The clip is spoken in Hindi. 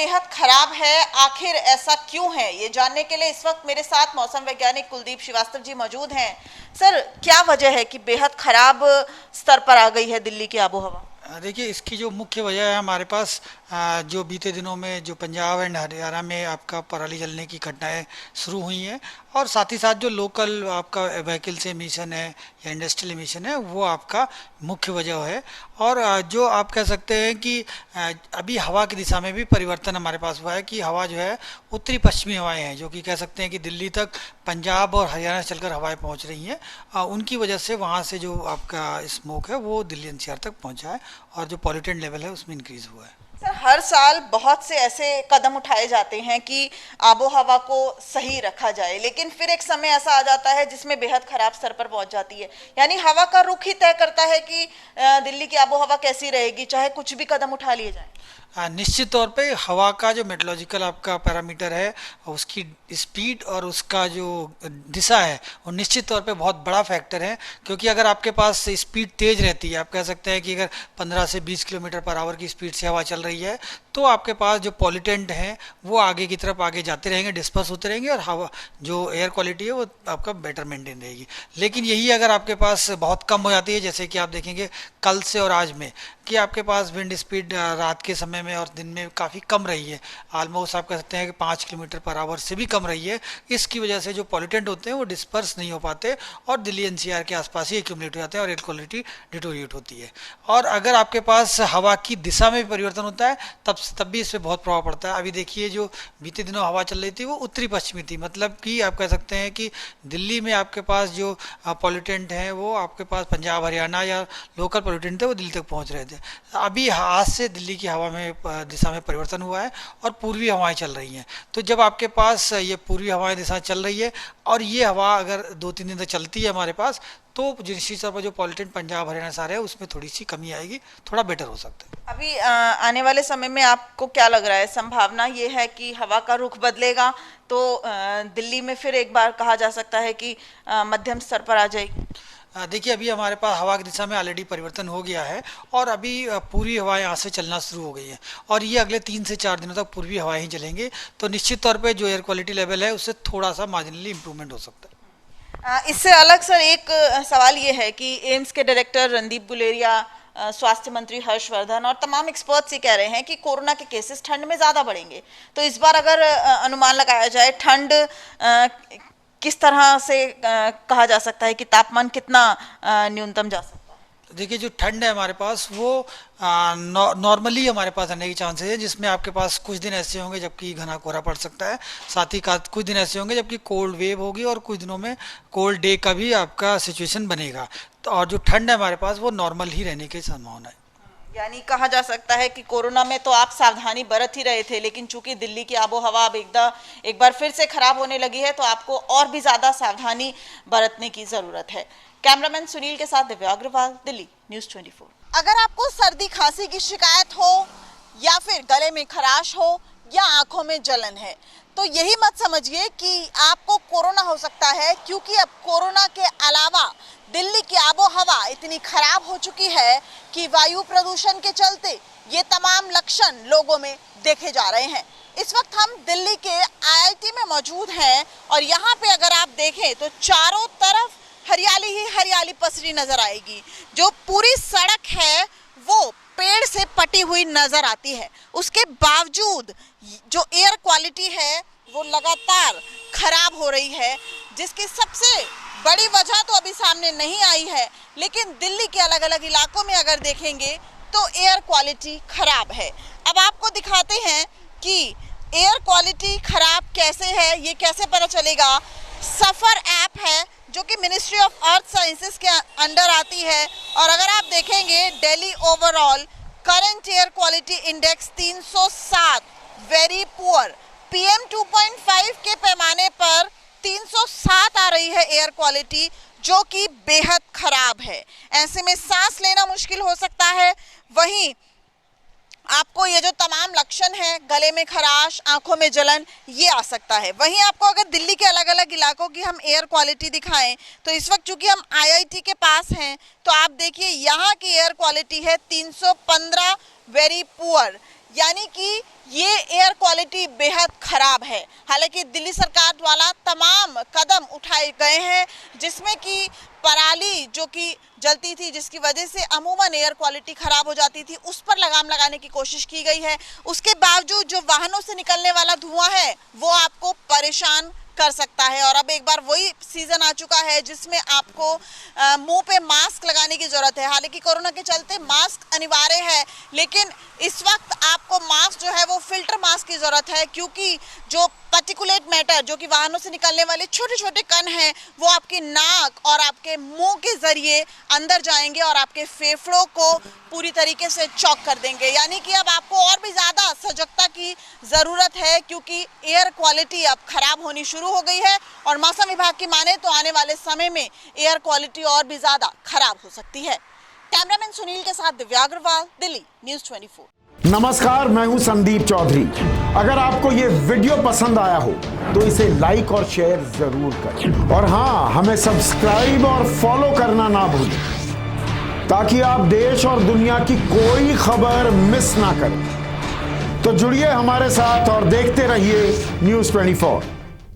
बेहद खराब है, आखिर ऐसा क्यों है, ये जानने के लिए इस वक्त मेरे साथ मौसम वैज्ञानिक कुलदीप श्रीवास्तव जी मौजूद हैं। सर, क्या वजह है कि बेहद खराब स्तर पर आ गई है दिल्ली की आबोहवा? देखिए, इसकी जो मुख्य वजह है हमारे पास जो बीते दिनों में जो पंजाब एंड हरियाणा में आपका पराली जलने की घटनाएं शुरू हुई हैं, और साथ ही साथ जो लोकल आपका व्हीकल से एमिशन है या इंडस्ट्रियल एमिशन है, वो आपका मुख्य वजह है। और जो आप कह सकते हैं कि अभी हवा की दिशा में भी परिवर्तन हमारे पास हुआ है कि हवा जो है उत्तरी पश्चिमी हवाएं हैं, जो कि कह सकते हैं कि दिल्ली तक पंजाब और हरियाणा से चलकर हवाएं पहुंच रही हैं। उनकी वजह से वहाँ से जो आपका स्मोक है वो दिल्ली एनसीआर तक पहुंचा है, और जो पॉल्यूटेंट लेवल है उसमें इंक्रीज हुआ है। सर, हर साल बहुत से ऐसे कदम उठाए जाते हैं कि आबोहवा को सही रखा जाए, लेकिन फिर एक समय ऐसा आ जाता है जिसमें बेहद खराब स्तर पर पहुंच जाती है। यानी हवा का रुख ही तय करता है कि दिल्ली की आबोहवा कैसी रहेगी, चाहे कुछ भी कदम उठा लिए जाए। निश्चित तौर पे हवा का जो मेट्रोलॉजिकल आपका पैरामीटर है, उसकी स्पीड और उसका जो दिशा है, वो निश्चित तौर पे बहुत बड़ा फैक्टर है। क्योंकि अगर आपके पास स्पीड तेज रहती है, आप कह सकते हैं कि अगर 15 से 20 किलोमीटर पर आवर की स्पीड से हवा चल रही है, तो आपके पास जो पॉल्यूटेंट हैं वो आगे की तरफ आगे जाते रहेंगे, डिस्पर्स होते रहेंगे, और हवा जो एयर क्वालिटी है वो आपका बेटर मेंटेन रहेगी। लेकिन यही अगर आपके पास बहुत कम हो जाती है, जैसे कि आप देखेंगे कल से और आज में, कि आपके पास विंड स्पीड रात के समय में और दिन में काफ़ी कम रही है, ऑलमोस्ट आप कह सकते हैं कि 5 किलोमीटर पर आवर से भी कम रही है। इसकी वजह से जो पॉल्यूटेंट होते हैं वो डिस्पर्स नहीं हो पाते, और दिल्ली एनसीआर के आसपास ही एक्यूमुलेट हो जाते हैं, और एयर क्वालिटी डिटोरिएट होती है। और अगर आपके पास हवा की दिशा में भी परिवर्तन होता है, तब भी इस पर बहुत प्रभाव पड़ता है। अभी देखिए, जो बीते दिनों हवा चल रही थी वो उत्तरी पश्चिमी थी, मतलब कि आप कह सकते हैं कि दिल्ली में आपके पास जो पॉल्यूटेंट हैं वो आपके पास पंजाब हरियाणा या लोकल पॉल्यूटेंट थे वो दिल्ली तक पहुंच रहे थे। अभी आज से दिल्ली की हवा में दिशा में परिवर्तन हुआ है, और पूर्वी हवाएं चल रही हैं। तो जब आपके पास ये पूर्वी हवाएं दिशा चल रही है, और ये हवा अगर 2-3 दिन तक चलती है हमारे पास, तो निश्चित तौर पर जो पॉल्यूटेंट पंजाब हरियाणा से आ रहे हैं उसमें थोड़ी सी कमी आएगी, थोड़ा बेटर हो सकता है। अभी आने वाले समय में आपको क्या लग रहा है, संभावना ये है कि हवा का रुख बदलेगा तो दिल्ली में फिर एक बार कहा जा सकता है कि मध्यम स्तर पर आ जाएगी? देखिए, अभी हमारे पास हवा की दिशा में ऑलरेडी परिवर्तन हो गया है, और अभी पूर्वी हवाएं यहाँ से चलना शुरू हो गई हैं, और ये अगले 3 से 4 दिनों तक पूर्वी हवाएं ही चलेंगे। तो निश्चित तौर पे जो एयर क्वालिटी लेवल है उससे थोड़ा सा मार्जिनली इंप्रूवमेंट हो सकता है। इससे अलग सर एक सवाल ये है कि एम्स के डायरेक्टर रणदीप गुलेरिया, स्वास्थ्य मंत्री हर्षवर्धन और तमाम एक्सपर्ट्स ये कह रहे हैं कि कोरोना के केसेस ठंड में ज़्यादा बढ़ेंगे। तो इस बार अगर अनुमान लगाया जाए, ठंड किस तरह से कहा जा सकता है कि तापमान कितना न्यूनतम जा सकता है? देखिए, जो ठंड है हमारे पास वो नॉर्मली हमारे पास रहने के चांसेस है, जिसमें आपके पास कुछ दिन ऐसे होंगे जबकि घना कोहरा पड़ सकता है, साथ ही कुछ दिन ऐसे होंगे जबकि कोल्ड वेव होगी, और कुछ दिनों में कोल्ड डे का भी आपका सिचुएशन बनेगा। तो और जो ठंड है हमारे पास वो नॉर्मल ही रहने की संभावना है। यानी कहा जा सकता है कि कोरोना में तो आप सावधानी बरत ही रहे थे, लेकिन चूंकि दिल्ली की आबोहवा अब एक बार फिर से खराब होने लगी है, तो आपको और भी ज्यादा सावधानी बरतने की जरूरत है। कैमरामैन सुनील के साथ दिव्या अग्रवाल, दिल्ली न्यूज़ 24। अगर आपको सर्दी खांसी की शिकायत हो, या फिर गले में खराश हो, या आंखों में जलन है, तो यही मत समझिए कि आपको कोरोना हो सकता है, क्योंकि अब कोरोना के अलावा दिल्ली की आबोहवा इतनी खराब हो चुकी है कि वायु प्रदूषण के चलते ये तमाम लक्षण लोगों में देखे जा रहे हैं। इस वक्त हम दिल्ली के आईआईटी में मौजूद हैं, और यहाँ पे अगर आप देखें तो चारों तरफ हरियाली ही हरियाली पसरी नजर आएगी। जो पूरी सड़क है वो पेड़ से पटी हुई नजर आती है। उसके बावजूद जो एयर क्वालिटी है वो लगातार खराब हो रही है, जिसकी सबसे बड़ी वजह तो अभी सामने नहीं आई है, लेकिन दिल्ली के अलग अलग इलाकों में अगर देखेंगे तो एयर क्वालिटी खराब है। अब आपको दिखाते हैं कि एयर क्वालिटी खराब कैसे है, ये कैसे पता चलेगा। सफर ऐप है जो कि मिनिस्ट्री ऑफ अर्थ साइंसेस के अंडर आती है, और अगर आप देखेंगे Delhi overall current air quality index 307 very poor, PM 2.5 के पैमाने पर 307 आ रही है एयर क्वालिटी, जो कि बेहद खराब है। ऐसे में सांस लेना मुश्किल हो सकता है। वहीं आपको ये जो तमाम लक्षण हैं, गले में खराश, आंखों में जलन, ये आ सकता है। वहीं आपको अगर दिल्ली के अलग अलग इलाकों की हम एयर क्वालिटी दिखाएं, तो इस वक्त चूंकि हम आईआईटी के पास हैं, तो आप देखिए यहाँ की एयर क्वालिटी है 315 वेरी पुअर। यानी कि ये एयर क्वालिटी बेहद खराब है। हालांकि दिल्ली सरकार द्वारा तमाम कदम उठाए गए हैं, जिसमें कि पराली जो कि जलती थी, जिसकी वजह से अमूमन एयर क्वालिटी खराब हो जाती थी, उस पर लगाम लगाने की कोशिश की गई है। उसके बावजूद जो वाहनों से निकलने वाला धुआं है वो आपको परेशान कर सकता है। और अब एक बार वही सीजन आ चुका है जिसमें आपको मुंह पे मास्क लगाने की जरूरत है। हालांकि कोरोना के चलते मास्क अनिवार्य है, लेकिन इस वक्त आपको मास्क जो है वो फिल्टर मास्क की जरूरत है, क्योंकि जो पार्टिकुलेट मैटर जो कि वाहनों से निकलने वाले छोटे छोटे कण हैं वो आपकी नाक और आपके मुंह के जरिए अंदर जाएंगे और आपके फेफड़ों को पूरी तरीके से चॉक कर देंगे। यानी कि अब आपको और भी ज्यादा सजगता की जरूरत है, क्योंकि एयर क्वालिटी अब खराब होनी शुरू हो गई है और मौसम विभाग की माने तो आने वाले समय में एयर क्वालिटी और भी ज्यादा खराब हो सकती है। कैमरामैन सुनील के साथ दिव्या अग्रवाल, दिल्ली न्यूज़ 24। नमस्कार, मैं हूं संदीप चौधरी। अगर आपको ये वीडियो पसंद आया हो तो इसे लाइक और शेयर जरूर करें और हाँ, हमें सब्सक्राइब और फॉलो करना ना भूलें, ताकि आप देश और दुनिया की कोई खबर मिस ना करें। तो जुड़िए हमारे साथ और देखते रहिए न्यूज़ 24।